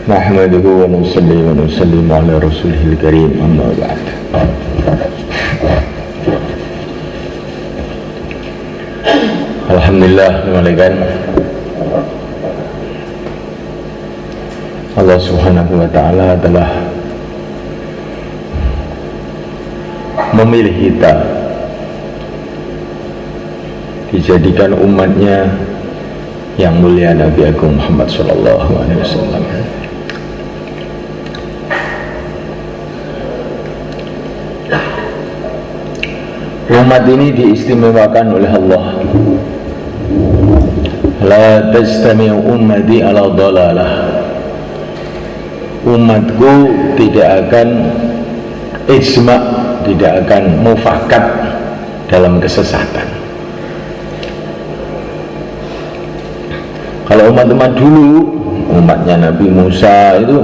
Nahmaduhu wa nusalli wa nusallim ala rasulihil karim, amma ba'd. Alhamdulillah, Allah subhanahu wa ta'ala telah memilih kita dijadikan umatnya yang mulia Nabi Agung Muhammad sallallahu alaihi wasallam. Umat ini diistimewakan oleh Allah. La tajtami'u ummati ala dhalalah. Umatku tidak akan ijma', tidak akan mufakat dalam kesesatan. Kalau umat-umat dulu, umatnya Nabi Musa itu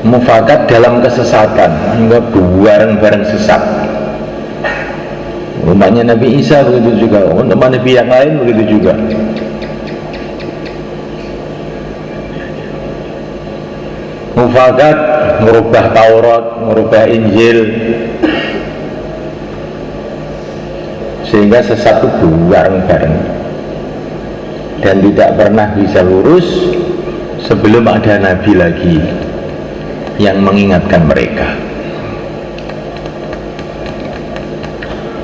mufakat dalam kesesatan, hingga bareng-bareng sesat. Umatnya Nabi Isa begitu juga, umat Nabi yang lain begitu juga. Mufakat merubah Taurat, merubah Injil, sehingga sesat itu bareng-bareng dan tidak pernah bisa lurus sebelum ada Nabi lagi yang mengingatkan mereka.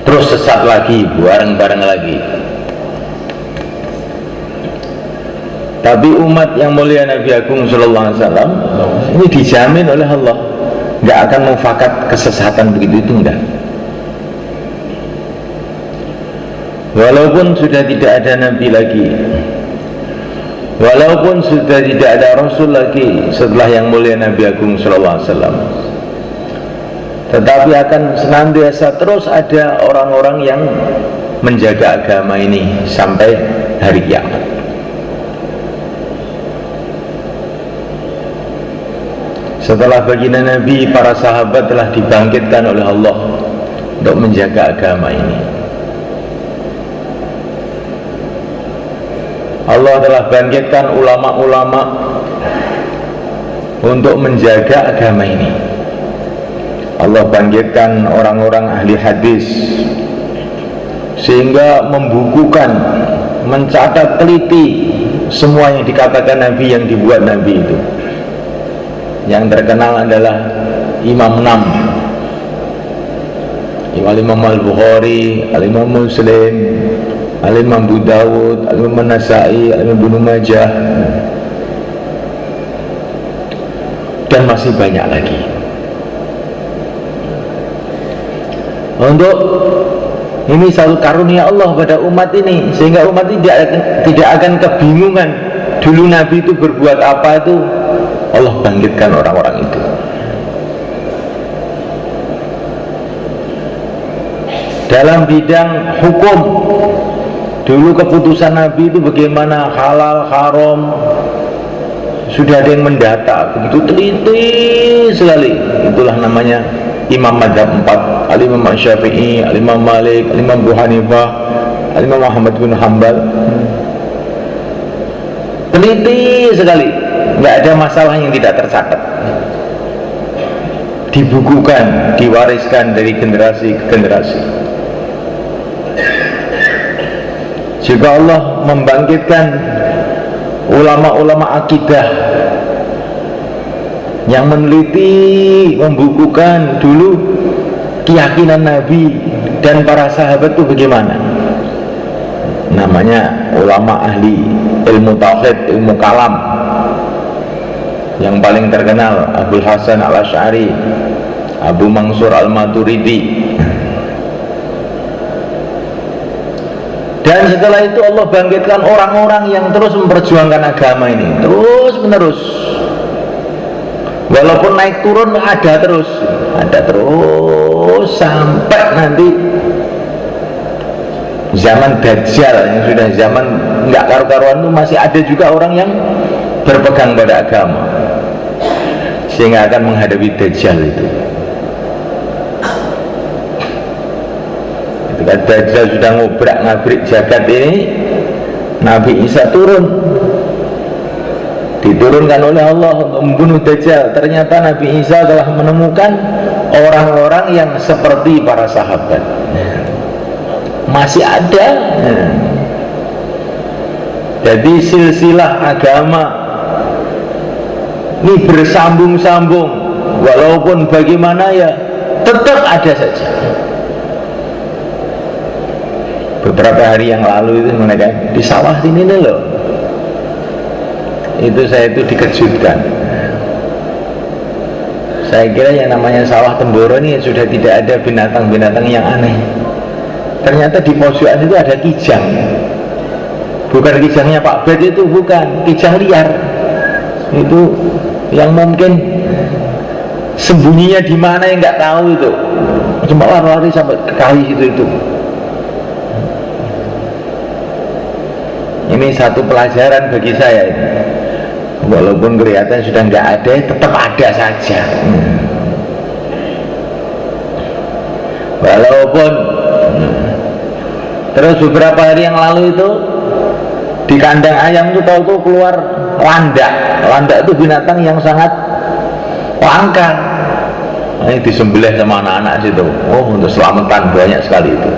Terus sesat lagi, bareng-bareng lagi. Tapi umat yang mulia Nabi Agung sallallahu alaihi wasallam ini dijamin oleh Allah nggak akan mufakat kesesatan begitu, itu enggak. Walaupun sudah tidak ada Nabi lagi, walaupun sudah tidak ada Rasul lagi setelah yang mulia Nabi Agung sallallahu alaihi wasallam, tetapi akan senantiasa terus ada orang-orang yang menjaga agama ini sampai hari kiamat. Setelah baginda Nabi, para sahabat telah dibangkitkan oleh Allah untuk menjaga agama ini. Allah telah bangkitkan ulama-ulama untuk menjaga agama ini. Allah bangkitkan orang-orang ahli hadis sehingga membukukan, mencatat teliti semua yang dikatakan Nabi, yang dibuat Nabi itu. Yang terkenal adalah Imam 6, Imam Al-Bukhari, Imam Muslim, Imam Abu Dawud, Imam Nasai, Imam Ibnu Majah, dan masih banyak lagi. Untuk ini satu karunia Allah pada umat ini, sehingga umat tidak akan kebingungan dulu Nabi itu berbuat apa. Itu Allah bangkitkan orang-orang itu. Dalam bidang hukum, dulu keputusan Nabi itu bagaimana, halal, haram, sudah ada yang mendata, begitu teliti sekali. Itulah namanya Imam Madhab 4, Al-Imam Syafi'i, Al-Imam Malik, Al-Imam Abu Hanifah, Al-Imam Muhammad bin Hanbal. Teliti sekali, nggak ada masalah yang tidak tercatat, dibukukan, diwariskan dari generasi ke generasi. Jika Allah membangkitkan ulama-ulama akidah yang meneliti, membukukan dulu keyakinan Nabi dan para sahabat itu bagaimana, namanya ulama ahli ilmu tauhid, ilmu kalam. Yang paling terkenal Abul Hasan Al-Asy'ari, Abu Mansur Al-Maturidi. Dan setelah itu Allah bangkitkan orang-orang yang terus memperjuangkan agama ini terus menerus. Walaupun naik turun ada terus sampai nanti zaman Dajjal, yang sudah zaman nggak karu-karuan itu masih ada juga orang yang berpegang pada agama, sehingga akan menghadapi Dajjal itu. Ketika Dajjal sudah ngobrak-ngabrik jagat ini, Nabi Isa turun diturunkan oleh Allah untuk membunuh Dajjal. Ternyata Nabi Isa telah menemukan orang-orang yang seperti para sahabat, masih ada. Jadi silsilah agama ini bersambung-sambung, walaupun bagaimana ya tetap ada saja. Beberapa hari yang lalu itu mereka di sawah sini nih loh, itu saya itu dikejutkan. Saya kira yang namanya sawah Temboro ini sudah tidak ada binatang-binatang yang aneh. Ternyata di pojokan itu ada kijang. Bukan kijangnya Pak Bed, itu bukan, kijang liar. Itu yang mungkin sembunyinya di mana yang nggak tahu itu. Cuma lari-lari sampai ke kali itu. Ini satu pelajaran bagi saya ini. Walaupun kelihatan sudah nggak ada, tetap ada saja. Walaupun terus beberapa hari yang lalu itu di kandang ayam itu tahu-tahu keluar landak. Landak itu binatang yang sangat langka. Ini disembelih sama anak-anak situ. Oh, untuk selamatan banyak sekali itu.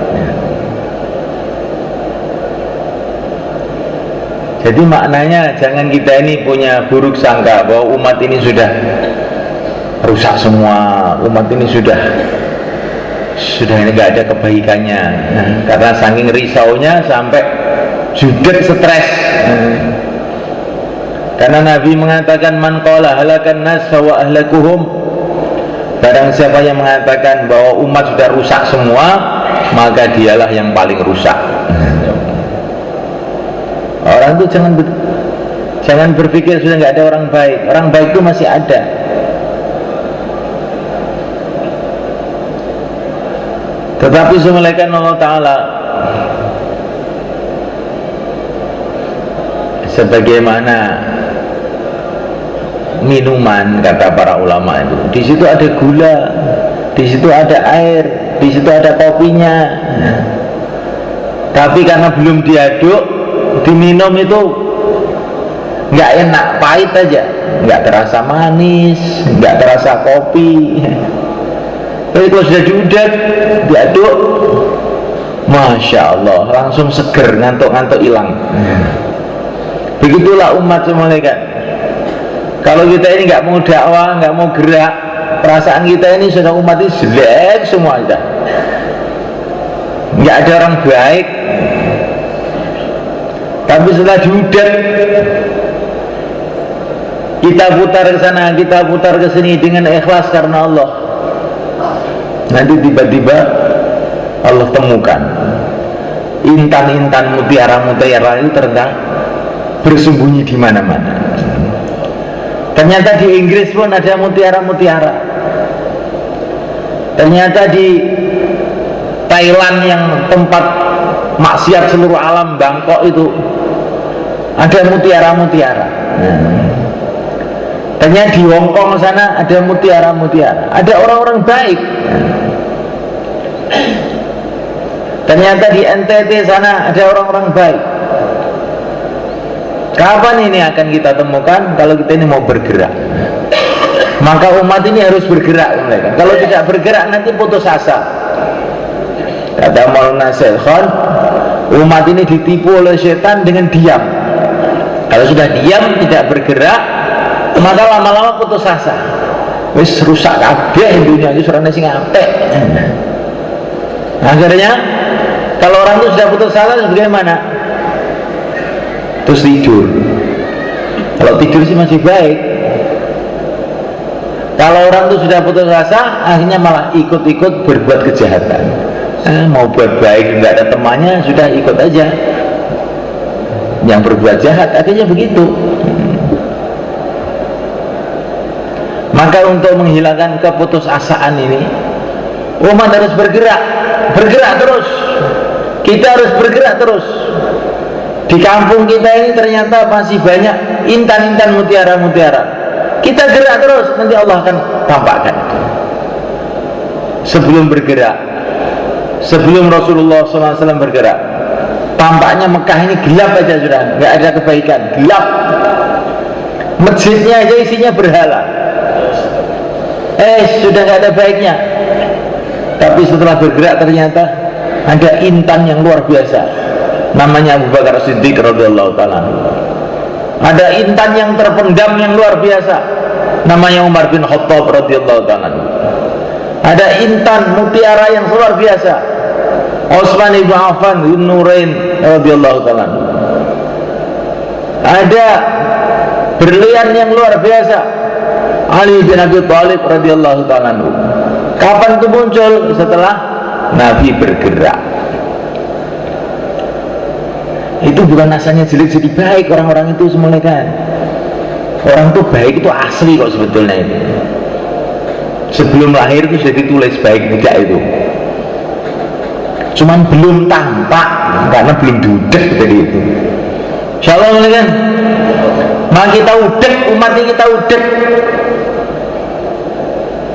Jadi maknanya jangan kita ini punya buruk sangka bahwa umat ini sudah rusak semua, umat ini sudah ini nggak ada kebaikannya. Karena saking risaunya sampai judet stres. Karena Nabi mengatakan man qala halakan nas wa ahlakuhum, barang siapa yang mengatakan bahwa umat sudah rusak semua, maka dialah yang paling rusak. Orang itu jangan berpikir sudah nggak ada orang baik. Orang baik itu masih ada. Tetapi semulaikan Allah Ta'ala sebagaimana minuman, kata para ulama itu, di situ ada gula, di situ ada air, di situ ada kopinya. Tapi karena belum diaduk, diminum itu nggak enak, pahit aja, nggak terasa manis, nggak terasa kopi. Tapi kalau sudah diudak, diaduk, Masya Allah, langsung seger, ngantuk-ngantuk hilang. Begitulah umat semua kan. Kalau kita ini nggak mau dakwah, nggak mau gerak, perasaan kita ini sudah umat ini jelek semua sudah. Nggak ada orang baik. Tapi setelah diudak, kita putar ke sana, kita putar ke sini dengan ikhlas karena Allah. Nanti tiba-tiba Allah temukan intan-intan mutiara-mutiara itu ternyata bersembunyi di mana-mana. Ternyata di Inggris pun ada mutiara-mutiara. Ternyata di Thailand yang tempat maksiat seluruh alam, Bangkok itu ada mutiara-mutiara. Ternyata di Hongkong sana ada mutiara-mutiara. Ada orang-orang baik. Ternyata di NTT sana ada orang-orang baik. Kapan ini akan kita temukan? Kalau kita ini mau bergerak, maka umat ini harus bergerak mereka. Kalau tidak bergerak nanti putus asa. Kata Maulana Syekh Khan, umat ini ditipu oleh setan dengan diam. Kalau sudah diam, tidak bergerak, maka lama-lama putus asa. Wis rusak kabeh dunia iki surane sing apik. Akhirnya kalau orang itu sudah putus asa, bagaimana? Terus tidur. Kalau tidur sih masih baik. Kalau orang itu sudah putus asa, akhirnya malah ikut-ikut berbuat kejahatan. Mau buat baik nggak ada temannya, sudah ikut aja. Yang berbuat jahat akhirnya begitu. Maka untuk menghilangkan keputusasaan ini, umat harus bergerak terus. Kita harus bergerak terus. Di kampung kita ini ternyata masih banyak intan-intan mutiara-mutiara. Kita gerak terus, nanti Allah akan tampakkan. Sebelum bergerak, sebelum Rasulullah SAW bergerak, tampaknya Mekah ini gelap aja sudah, nggak ada kebaikan, gelap. masjidnya aja isinya berhala. Sudah nggak ada baiknya. Tapi setelah bergerak ternyata ada intan yang luar biasa, namanya Abu Bakar Siddiq radhiyallahu taala. Ada intan yang terpendam yang luar biasa, namanya Umar bin Khattab radhiyallahu taala. Ada intan mutiara yang luar biasa, Utsman ibn Affan bin Nurain radhiyallahu taala. Ada berlian yang luar biasa, Ali bin Abi Thalib radhiyallahu taala. Kapan itu muncul? Setelah Nabi bergerak. Itu bukan asalnya jelek jadi baik orang-orang itu semuanya kan. Orang itu baik itu asli kok sebetulnya itu. Sebelum lahir itu sudah ditulis baik tidak itu. Cuman belum tampak karena belum dudek tadi itu. Insyaallah kan. Maka kita udek, umat ini kita udek.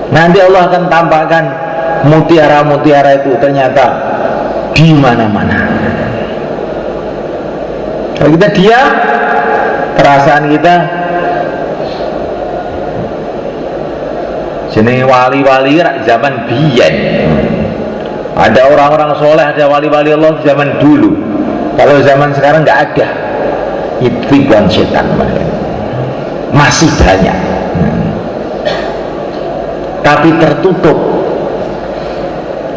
Nanti Allah akan tampakkan mutiara-mutiara itu ternyata di mana-mana. Kalau kita diam, perasaan kita jenenge wali-wali zaman biyen. Ada orang-orang soleh, ada wali-wali Allah zaman dulu. Kalau zaman sekarang nggak ada. Itu tipuan setan masih banyak. Tapi tertutup.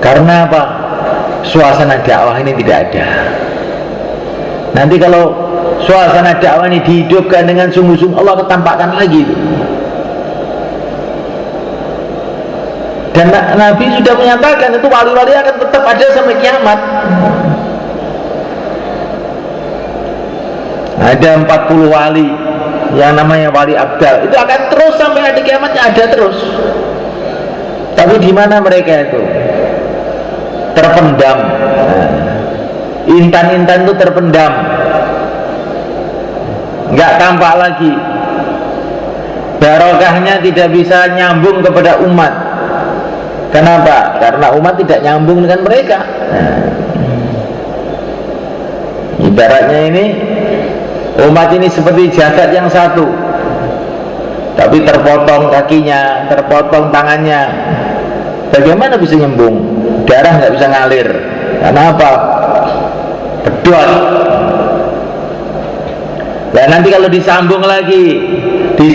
Karena apa? Suasana dakwah ini tidak ada. Nanti kalau suasana dakwah ini dihidupkan dengan sungguh-sungguh, Allah ketampakkan lagi itu. Dan Nabi sudah menyatakan itu wali-wali akan tetap ada sampai kiamat. Ada 40 wali yang namanya wali abdal, itu akan terus sampai hari kiamatnya, ada terus. Tapi di mana mereka itu? Terpendam. Intan-intan itu terpendam, nggak tampak lagi. Barokahnya tidak bisa nyambung kepada umat. Kenapa? Karena umat tidak nyambung dengan mereka. Ibaratnya ini, umat ini seperti jasad yang satu, tapi terpotong kakinya, terpotong tangannya. Bagaimana bisa nyambung? Darah nggak bisa ngalir. Karena apa? Pedot. Dan nanti kalau disambung lagi, di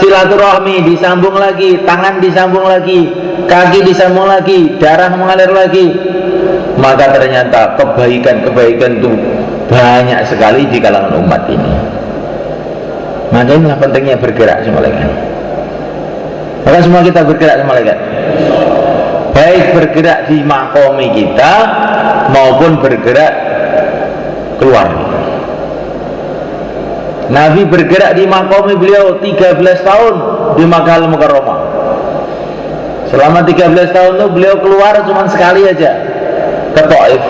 silaturahmi disambung lagi, tangan disambung lagi, kaki disambung lagi, darah mengalir lagi, maka ternyata kebaikan-kebaikan itu banyak sekali di kalangan umat ini. Maka inilah pentingnya bergerak semua malaikat. Maka semua kita bergerak semua malaikat. Baik bergerak di makomi kita maupun bergerak keluar. Nabi bergerak di makomi beliau 13 tahun di Makkah Al-Mukarramah. Selama 13 tahun itu beliau keluar cuma sekali aja ke Taif.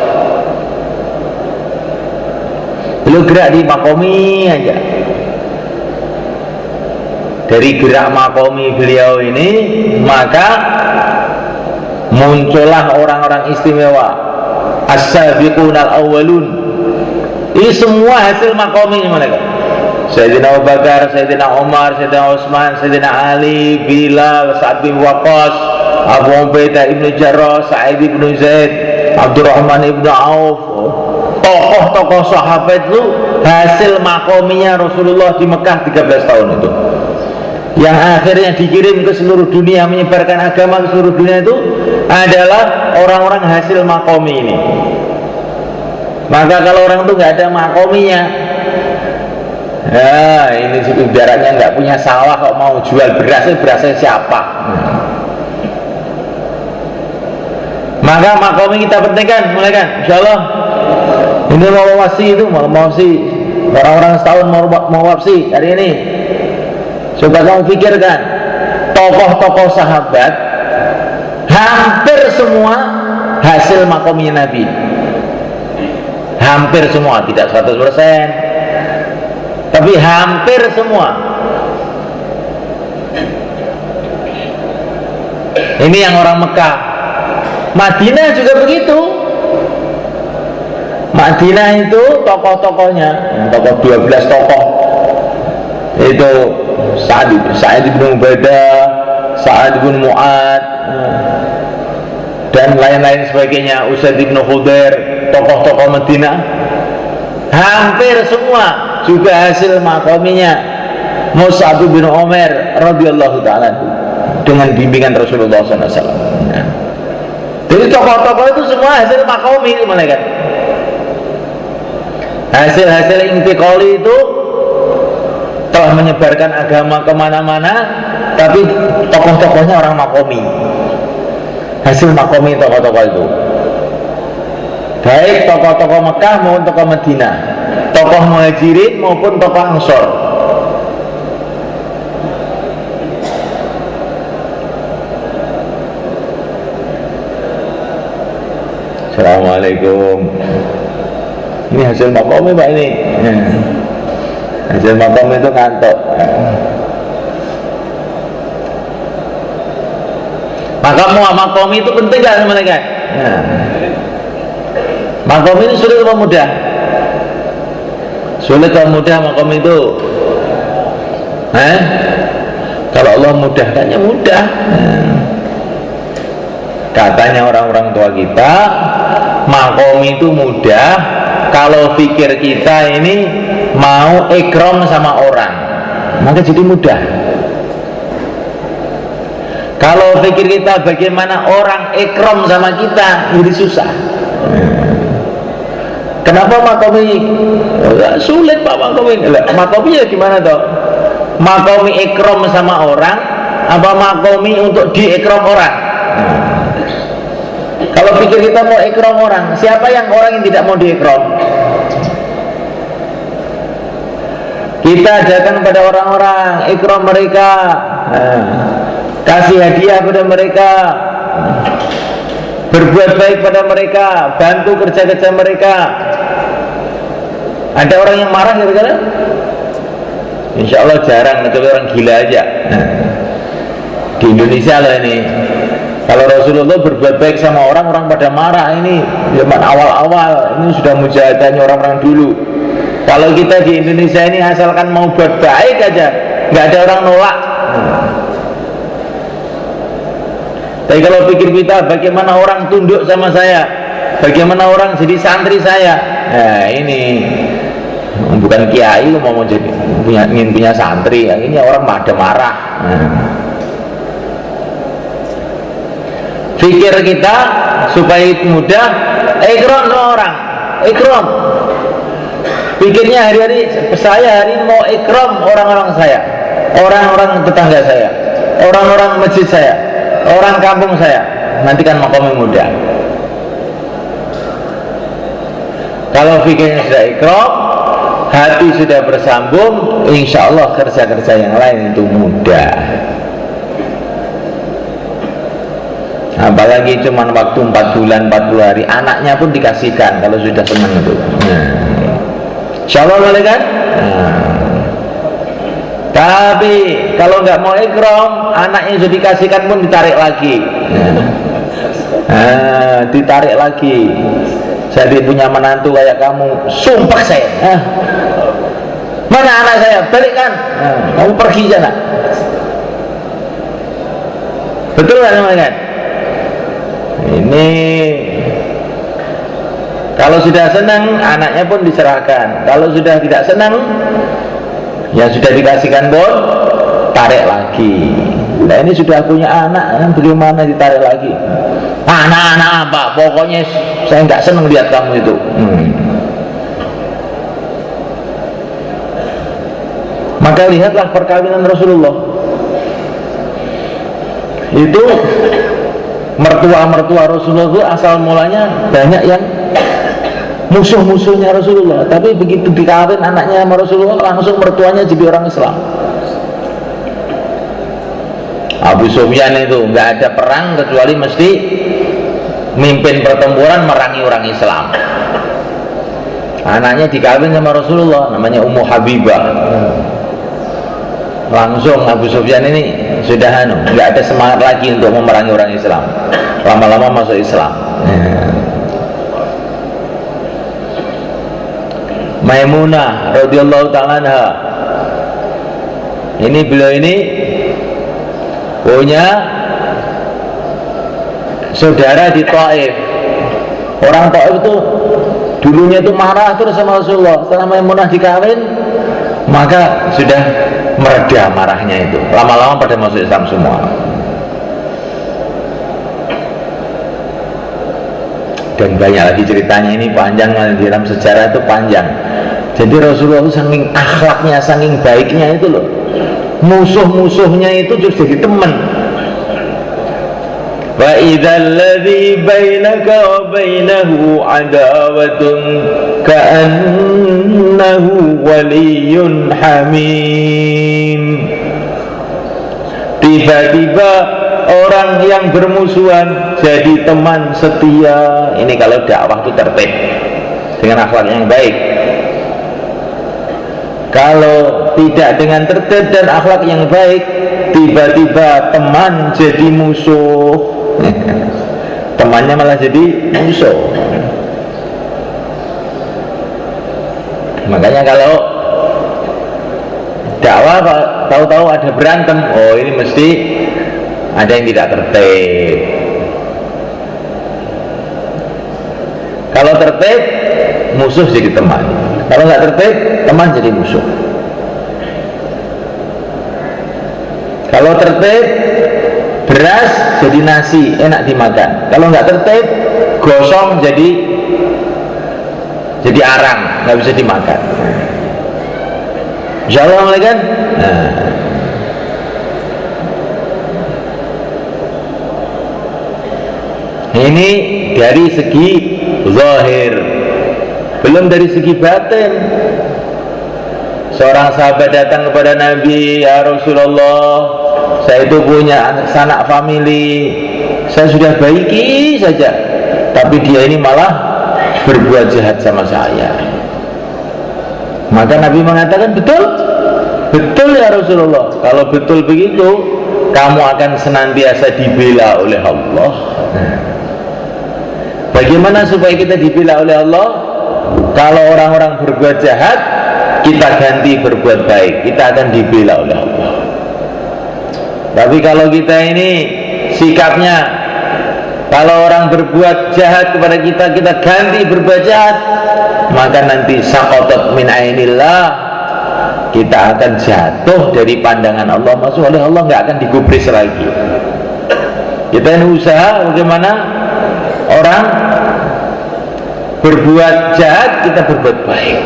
Beliau gerak di makomi aja. Dari gerak makomi beliau ini maka muncullah orang-orang istimewa, as-sabiqunal awwalun. Ini semua hasil makomi mereka. Sayyidina Abu Bakar, Sayyidina Umar, Sayyidina Utsman, Sayyidina Ali, Bilal, Sa'ad bin Waqqas, Abu Ubaidah ibn Jarrah, Sa'id ibn Zaid, Abdurrahman ibn Auf. Tokoh-tokoh sahabat itu hasil makominya Rasulullah di Mekah 13 tahun itu, yang akhirnya dikirim ke seluruh dunia, menyebarkan agama ke seluruh dunia, itu adalah orang-orang hasil makomi ini. Maka kalau orang itu nggak ada makominya, ya ini ibaratnya nggak punya sawah kok mau jual berasnya siapa? Maka makomi kita pentingkan, mulai kan, insyaallah. Ini mau wasi itu, mau wasi orang-orang setahun mau wasi hari ini. Coba kamu pikirkan, tokoh-tokoh sahabat hampir semua hasil makomnya Nabi. Hampir semua, tidak 100%, tapi hampir semua. Ini yang orang Mekah. Madinah juga begitu. Madinah itu tokoh-tokohnya, tokoh 12 tokoh itu Sa'id bin Ubadah, Sa'ad bin Mu'ad, dan lain-lain sebagainya, Usaid bin Khudair, tokoh-tokoh Madinah, hampir semua juga hasil makominya Mus'ab bin Umair radhiyallahu ta'ala dengan bimbingan Rasulullah SAW. Jadi tokoh-tokoh itu semua hasil makomi itu malaikat. Hasil-hasil intikoli itu telah menyebarkan agama kemana-mana, tapi tokoh-tokohnya orang makomi. Hasil makomi tokoh-tokoh itu, baik tokoh-tokoh Mekah maupun tokoh Madinah, tokoh Muhajirin maupun tokoh Ansor. Assalamualaikum. Ini hasil makomi Pak ini. Hasil makomi itu ngantuk. Maka makomi itu penting gak sebenarnya? Makomi itu sulit atau mudah? Sulit atau mudah makomi itu? Kalau Allah mudahkannya mudah. Katanya orang-orang tua kita, makomi itu mudah kalau pikir kita ini mau ikram sama orang, maka jadi mudah. Kalau pikir kita bagaimana orang ikram sama kita, jadi susah. Kenapa makomi? Sulit Pak makomi. Makomi ya gimana toh? Makomi ikram sama orang, apa makomi untuk diikram orang? Kalau pikir kita mau ikram orang, siapa yang orang yang tidak mau diikram? Kita ajarkan kepada orang-orang, ikram mereka, kasih hadiah pada mereka, berbuat baik pada mereka, bantu kerja-kerja mereka. Ada orang yang marah kira-kira? Insya Allah jarang, kecuali orang gila aja. Di Indonesia lah ini, kalau Rasulullah berbuat baik sama orang pada marah. Ini zaman awal-awal, ini sudah mujahadahnya orang-orang dulu. Kalau kita di Indonesia ini asalkan mau buat baik aja, nggak ada orang nolak. Tapi kalau pikir kita bagaimana orang tunduk sama saya, bagaimana orang jadi santri saya, ini bukan kiai mau jadi ingin punya santri, ini orang pada marah. Pikir kita supaya mudah, ikram sama orang, ikram. Pikirnya hari-hari saya hari ini mau ikram orang-orang saya, orang-orang tetangga saya, orang-orang masjid saya, orang kampung saya. Nanti kan makomnya mudah. Kalau pikirnya sudah ikram, hati sudah bersambung, insya Allah kerja-kerja yang lain itu mudah. Apalagi cuma waktu 4 bulan 40 hari, anaknya pun dikasihkan kalau sudah senang itu. Insya Allah boleh kan? Tapi kalau nggak mau ikram, anaknya sudah dikasihkan pun ditarik lagi. Ditarik lagi. Jadi punya menantu kayak kamu, sumpah saya. Mana anak saya? Balikkan. Kamu pergi sana. Betul kan teman-teman? Ini kalau sudah senang, anaknya pun diserahkan. Kalau sudah tidak senang, ya sudah dikasihkan pun tarik lagi. Nah ini sudah punya anak, bagaimana ditarik lagi? Anak-anak apa? Pokoknya saya nggak senang lihat kamu itu. Maka lihatlah perkawinan Rasulullah. Itu mertua-mertua Rasulullah itu asal mulanya banyak yang musuh-musuhnya Rasulullah, tapi begitu dikawin anaknya sama Rasulullah, langsung mertuanya jadi orang Islam. Abu Sufyan itu nggak ada perang kecuali mesti mimpin pertempuran merangi orang Islam. Anaknya dikawin sama Rasulullah, namanya Ummu Habibah. Langsung Abu Sufyan ini sudah nggak ada semangat lagi untuk memerangi orang Islam. Lama-lama masuk Islam. Maimunah radhiyallahu ta'ala anha ini beliau ini punya saudara di Taif. Orang Taif itu dulunya itu marah terus sama Rasulullah. Setelah Maimunah dikawin, maka sudah mereda marahnya itu. Lama-lama pada masuk Islam semua. Dan banyak lagi ceritanya, ini panjang, di dalam sejarah itu panjang. Jadi Rasulullah itu saking akhlaknya, saking baiknya itu loh, musuh-musuhnya itu terus jadi teman. Wa idzal ladzi bainaka wa bainahu adawatun ka'annahu waliyyun hamim. Tiba-tiba orang yang bermusuhan jadi teman setia. Ini kalau dakwah itu tertib dengan akhlak yang baik. Kalau tidak dengan tertib dan akhlak yang baik, tiba-tiba teman jadi musuh. Temannya malah jadi musuh. Makanya kalau dakwah tahu-tahu ada berantem, oh ini mesti ada yang tidak tertib. Kalau tertib, musuh jadi teman. Kalau nggak tertib, teman jadi musuh. Kalau tertib, beras jadi nasi, enak dimakan. Kalau nggak tertib, gosong jadi arang, nggak bisa dimakan. Insyaallah kan? Nah. Ini dari segi zahir, belum dari segi batin. Seorang sahabat datang kepada Nabi, ya Rasulullah, saya itu punya sanak famili, saya sudah baiki saja, tapi dia ini malah berbuat jahat sama saya. Maka Nabi mengatakan, betul, betul ya Rasulullah. Kalau betul begitu, kamu akan senantiasa dibela oleh Allah. Bagaimana supaya kita dibela oleh Allah? Kalau orang-orang berbuat jahat, kita ganti berbuat baik, kita akan dibela oleh Allah. Tapi kalau kita ini sikapnya, kalau orang berbuat jahat kepada kita, kita ganti berbuat jahat, maka nanti saqatat min ainillah, kita akan jatuh dari pandangan Allah, masuk oleh Allah, nggak akan digubris lagi. Kita ini usaha bagaimana orang berbuat jahat, kita berbuat baik.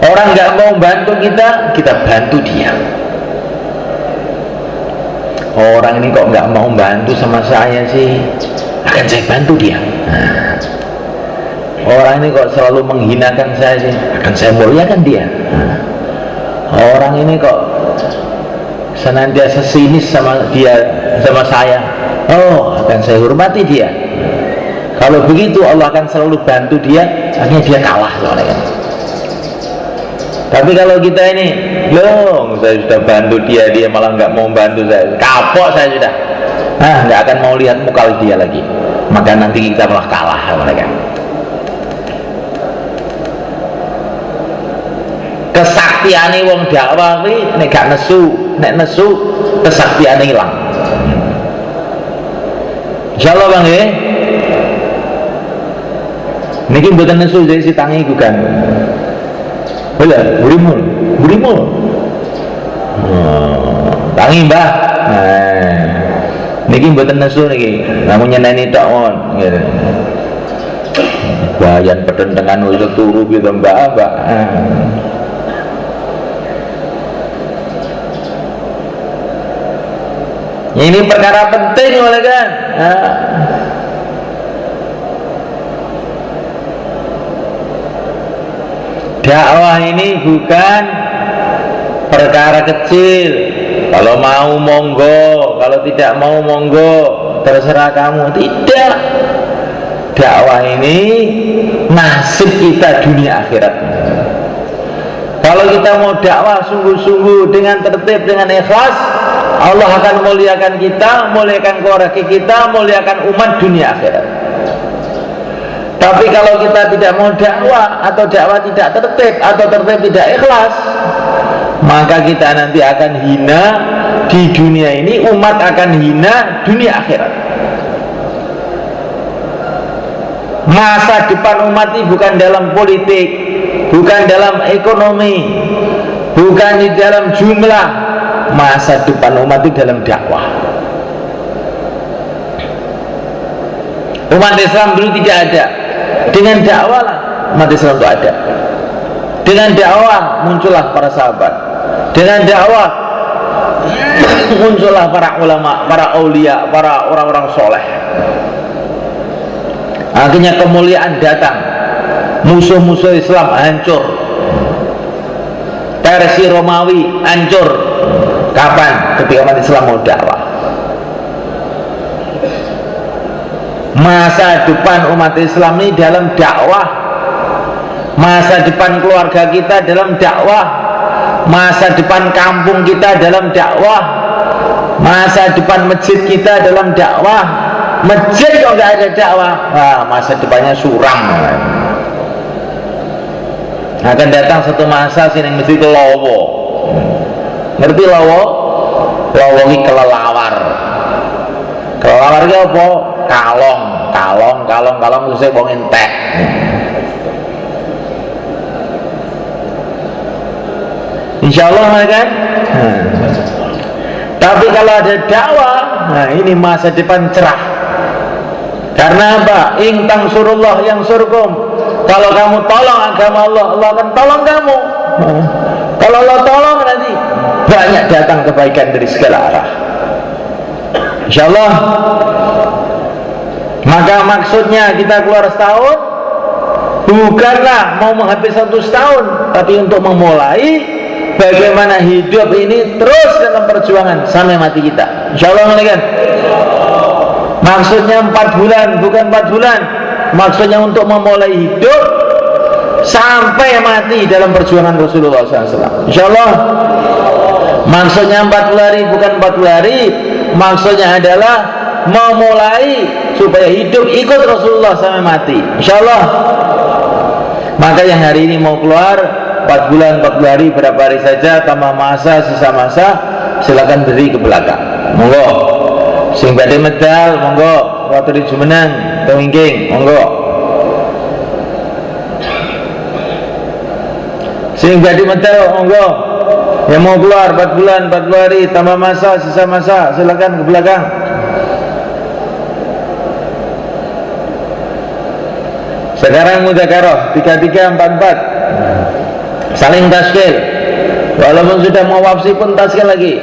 Orang nggak mau bantu kita, kita bantu dia. Orang ini kok nggak mau bantu sama saya sih, akan saya bantu dia. Nah, orang ini kok selalu menghinakan saya sih, akan saya muliakan dia. Nah, orang ini kok senantiasa sinis sama dia, sama saya, oh akan saya hormati dia. Kalau begitu Allah akan selalu bantu dia, akhirnya dia kalah soalnya. Tapi kalau kita ini, loh saya sudah bantu dia, dia malah nggak mau bantu saya, kapok saya sudah, nggak akan mau lihat muka dia lagi, maka nanti kita malah kalah mereka. Kesaktiane wong dakwah kuwi nek gak nesu, nek nesu kesaktiane hilang. Insyaallah Bang nggih. Niki mboten nesu jadi si tangi bukan. Boleh, burimul. Tangi Mbah. Nah, niki mboten nesu niki. Namun nyeneni tok mon. Bayan pedentengan wis turu gitu Mbak. Ini perkara penting oleh kan. Dakwah ini bukan perkara kecil. Kalau mau monggo, kalau tidak mau monggo, terserah kamu. Tidak. Dakwah ini nasib kita dunia akhirat. Kalau kita mau dakwah sungguh-sungguh dengan tertib, dengan ikhlas, Allah akan muliakan kita, muliakan keluarga kita, muliakan umat dunia akhirat. Tapi kalau kita tidak mau dakwah, atau dakwah tidak tertib, atau tertib tidak ikhlas, maka kita nanti akan hina di dunia ini, umat akan hina dunia akhirat. Masa depan umat ini bukan dalam politik, bukan dalam ekonomi, bukan di dalam jumlah. Masa depan umat itu dalam dakwah. Umat Islam dulu tidak ada, dengan dakwah lah umat Islam itu ada. Dengan dakwah muncullah para sahabat, dengan dakwah muncullah para ulama, para aulia, para orang-orang soleh. Akhirnya kemuliaan datang, musuh-musuh Islam hancur, Persia Romawi hancur. Kapan? Ketika umat Islam mau dakwah. Masa depan umat Islam ini dalam dakwah, masa depan keluarga kita dalam dakwah, masa depan kampung kita dalam dakwah, masa depan masjid kita dalam dakwah. Masjid kalau nggak ada dakwah, wah, masa depannya suram. Akan datang satu masa sini mesti ke lowo. Ngerti lowo? Lowo ini kelelawar. Kelelawar itu apa? Kalong itu saya bawa entek. Insya Allah kan? Tapi kalau ada dakwah, nah ini masa depan cerah. Karena apa? In tansurullah yang surkum. Kalau kamu tolong agama Allah, Allah akan tolong kamu. Kalau Allah tolong, nanti banyak datang kebaikan dari segala arah. InsyaAllah. Maka maksudnya kita keluar setahun bukanlah mau menghabis 1 tahun, tapi untuk memulai bagaimana hidup ini terus dalam perjuangan sampai mati kita. InsyaAllah kan? Maksudnya 4 bulan, bukan 4 bulan. Maksudnya untuk memulai hidup sampai mati dalam perjuangan Rasulullah SAW. InsyaAllah. Maksudnya 40 hari, bukan 40 hari. Maksudnya adalah memulai supaya hidup ikut Rasulullah sampai mati. InsyaAllah. Maka yang hari ini mau keluar 4 bulan, 40 hari, berapa hari saja, tambah masa, sisa masa, silakan beri ke belakang. Monggo. Sing badhe medal, monggo. Waktu di Jumenang, tewingking, monggo. Sing badhe medal, monggo. Yang mau keluar 4 bulan, 40 hari, tambah masa, sisa masa, silakan ke belakang. Sekarang mudzakarah 33, 44. Saling taskil. Walaupun sudah mau wafsi pun taskil lagi.